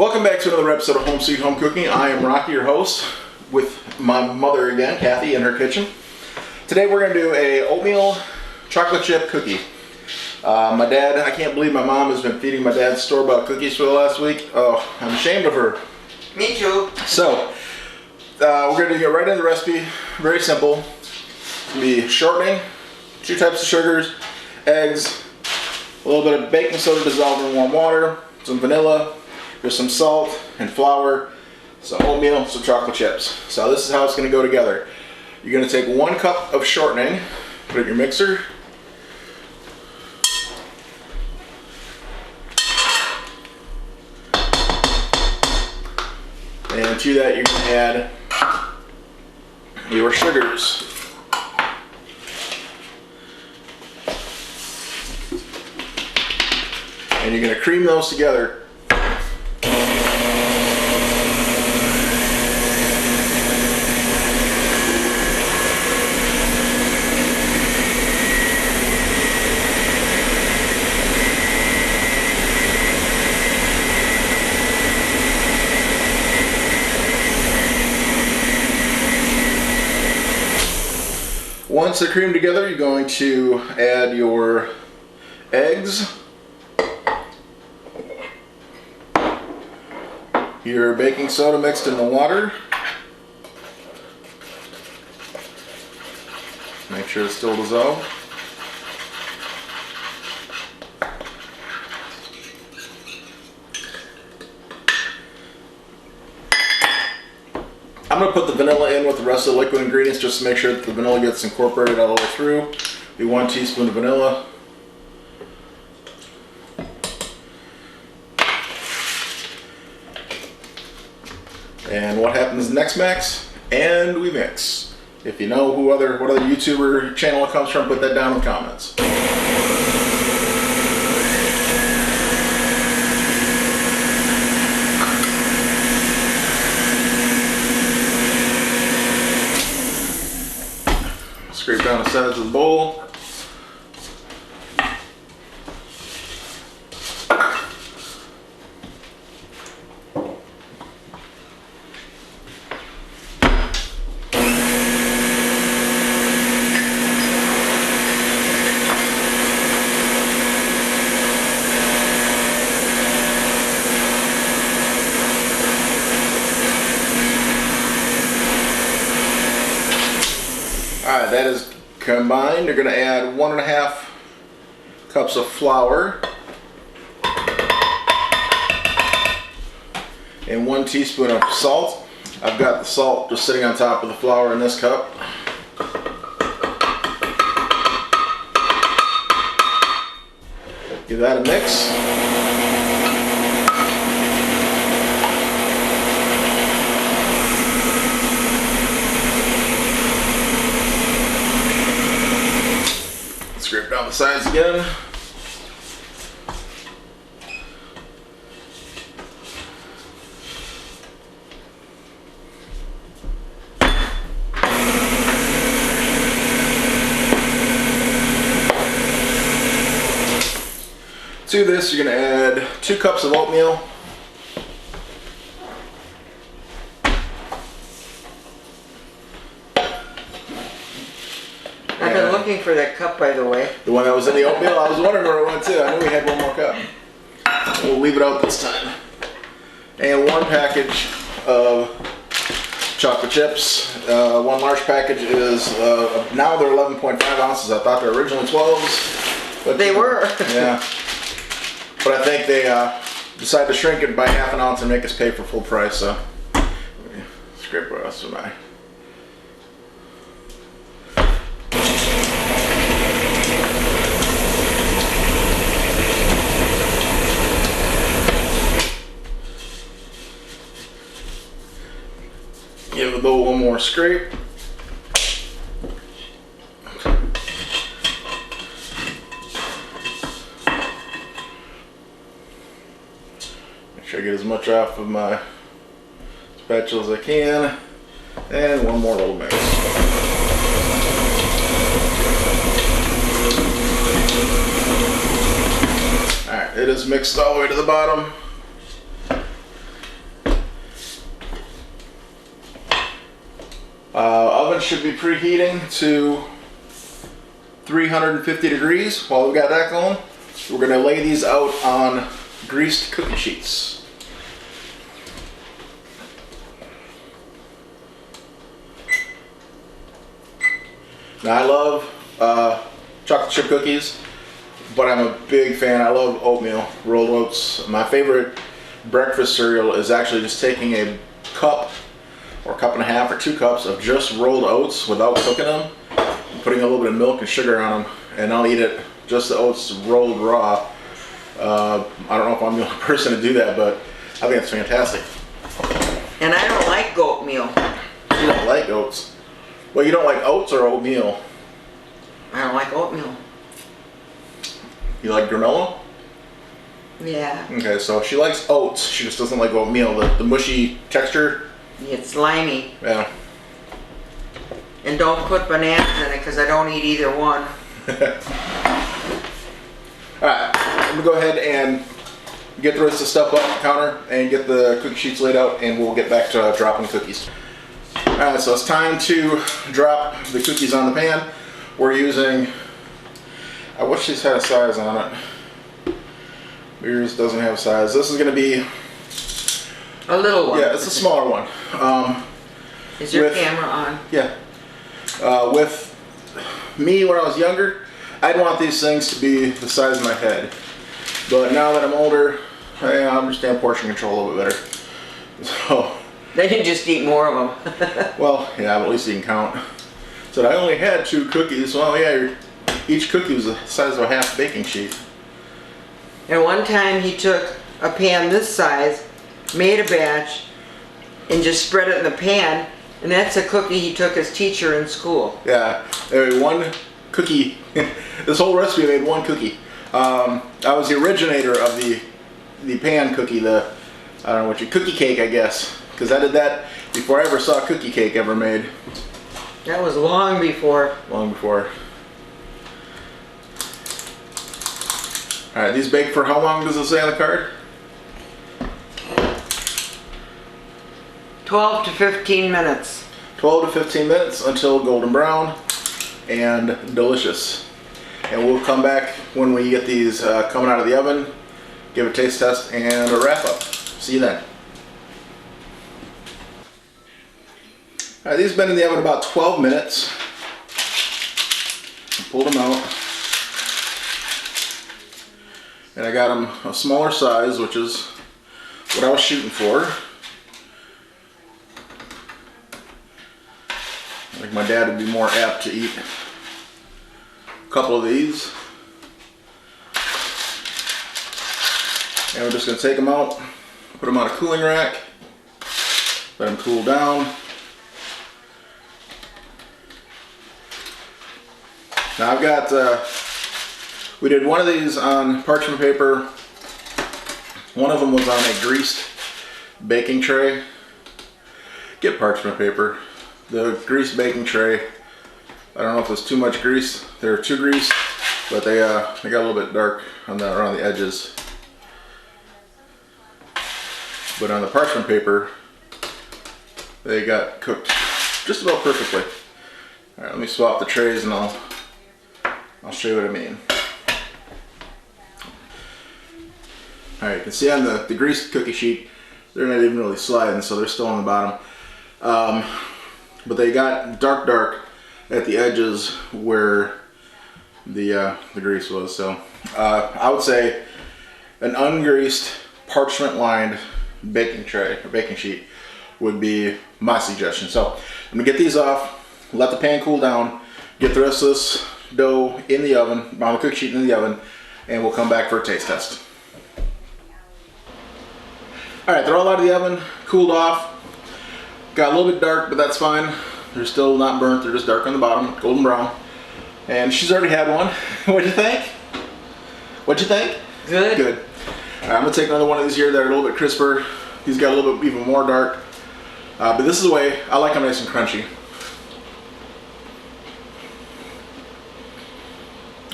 Welcome back to another episode of Home Sweet Home Cooking. I am Rocky, your host, with my mother again, Kathy, in her kitchen. Today we're going to do a oatmeal chocolate chip cookie. My dad, I can't believe my mom has been feeding my dad store-bought cookies for the last week. Oh, I'm ashamed of her. Me too. So, we're going to get right into the recipe. Very simple. It's going to be shortening, 2 types of sugars, eggs, a little bit of baking soda dissolved in warm water, some vanilla, there's some salt and flour, some oatmeal, some chocolate chips. So this is how it's going to go together. You're going to take 1 cup of shortening, put it in your mixer. And to that you're going to add your sugars. And you're going to cream those together. Once they're creamed together, you're going to add your eggs, your baking soda mixed in the water. Make sure it's still dissolved. I'm going to put the vanilla in with the rest of the liquid ingredients just to make sure that the vanilla gets incorporated all the way through. Do 1 teaspoon of vanilla. And what happens next, Max? And we mix. If you know what other YouTuber channel it comes from, put that down in the comments. Scrape down the sides of the bowl. Alright, that is combined. You're going to add 1.5 cups of flour and 1 teaspoon of salt. I've got the salt just sitting on top of the flour in this cup. Give that a mix. Scrape down the sides again. To this, you're going to add 2 cups of oatmeal. I've been looking for that cup, by the way. The one that was in the oatmeal? I was wondering where it went to. I knew we had 1 more cup. We'll leave it out this time. And 1 package of chocolate chips. 1 large package is, now they're 11.5 ounces. I thought they were originally 12s. But they were. Yeah. But I think they decided to shrink it by ½ ounce and make us pay for full price. So, scrape the rest of my. Give the bowl 1 more scrape. Make sure I get as much off of my spatula as I can. And 1 more little mix. Alright, it is mixed all the way to the bottom. should be preheating to 350 degrees. While we've got that going, we're going to lay these out on greased cookie sheets. Now I love chocolate chip cookies, but I'm a big fan. I love oatmeal, rolled oats. My favorite breakfast cereal is actually just taking a cup or a cup and a half or 2 cups of just rolled oats without cooking them, and putting a little bit of milk and sugar on them, and I'll eat it just the oats rolled raw. I don't know if I'm the only person to do that, but I think it's fantastic. And I don't like goat meal. You don't like oats? Well, you don't like oats or oatmeal? I don't like oatmeal. You like granola? Yeah. Okay, so she likes oats. She just doesn't like oatmeal. The mushy texture. It's slimy. Yeah. And don't put bananas in it because I don't eat either one. Alright, I'm going to go ahead and get the rest of the stuff off the counter and get the cookie sheets laid out, and we'll get back to dropping cookies. Alright, so it's time to drop the cookies on the pan. We're using, I wish these had a size on it. Yours doesn't have a size. This is going to be a little one. Yeah, it's a smaller one. Is your camera on? Yeah. With me when I was younger, I'd want these things to be the size of my head. But now that I'm older, I understand portion control a little bit better. So. They can just eat more of them. Well, yeah, but at least you can count. So I only had 2 cookies. Well, yeah, each cookie was the size of a half baking sheet. And one time he took a pan this size, made a batch, and just spread it in the pan, and that's a cookie he took as teacher in school. Yeah, one cookie. This whole recipe made 1 cookie. I was the originator of the pan cookie, I don't know what cookie cake, I guess, because I did that before I ever saw cookie cake ever made. That was long before. Long before. All right, these bake for how long does it say on the card? 12 to 15 minutes. 12 to 15 minutes until golden brown and delicious. And we'll come back when we get these coming out of the oven, give a taste test, and a wrap up. See you then. All right, these have been in the oven about 12 minutes. Pulled them out. And I got them a smaller size, which is what I was shooting for. I think my dad would be more apt to eat a couple of these. And we're just going to take them out, put them on a cooling rack, let them cool down. Now I've got, we did one of these on parchment paper. One of them was on a greased baking tray. Get parchment paper. The greased baking tray, I don't know if it was too much grease. They were too greased, but they got a little bit dark on around the edges. But on the parchment paper, they got cooked just about perfectly. All right, let me swap the trays and I'll show you what I mean. All right, you can see on the greased cookie sheet, they're not even really sliding, so they're still on the bottom. But they got dark at the edges where the grease was. So I would say an ungreased, parchment-lined baking tray or baking sheet would be my suggestion. So I'm gonna get these off, let the pan cool down, get the rest of this dough in the oven, on the cookie sheet in the oven, and we'll come back for a taste test. All right, they're all out of the oven, cooled off. Got a little bit dark, but that's fine. They're still not burnt, they're just dark on the bottom, golden brown. And she's already had one. What'd you think? What'd you think? Good. Good. All right, I'm gonna take another one of these here that are a little bit crisper. These got a little bit even more dark. But this is the way, I like them nice and crunchy.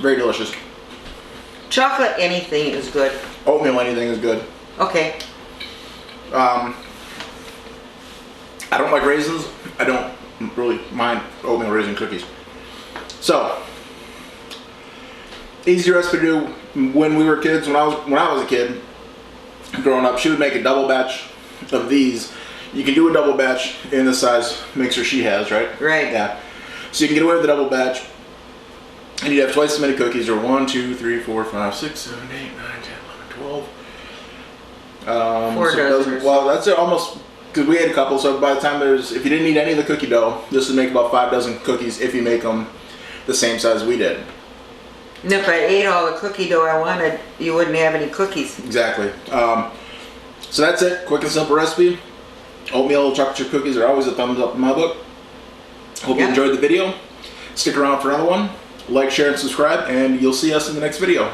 Very delicious. Chocolate anything is good. Oatmeal anything is good. Okay. I don't like raisins. I don't really mind oatmeal raisin cookies. So, easy recipe to do when we were kids. When I was a kid, growing up, she would make a double batch of these. You can do a double batch in the size mixer she has, right? Right. Yeah. So you can get away with the double batch, and you'd have twice as many cookies. Or 1, 2, 3, 4, 5, 6, 7, 8, 9, 10, 11, 12. 4 dozen. Well, that's almost, because we had a couple. So by the time if you didn't need any of the cookie dough, this would make about 5 dozen cookies if you make them the same size we did. And if I ate all the cookie dough I wanted, you wouldn't have any cookies. Exactly. So that's it. Quick and simple recipe. Oatmeal chocolate chip cookies are always a thumbs up in my book. Hope you enjoyed the video. Stick around for another one. Like, share, and subscribe, and you'll see us in the next video.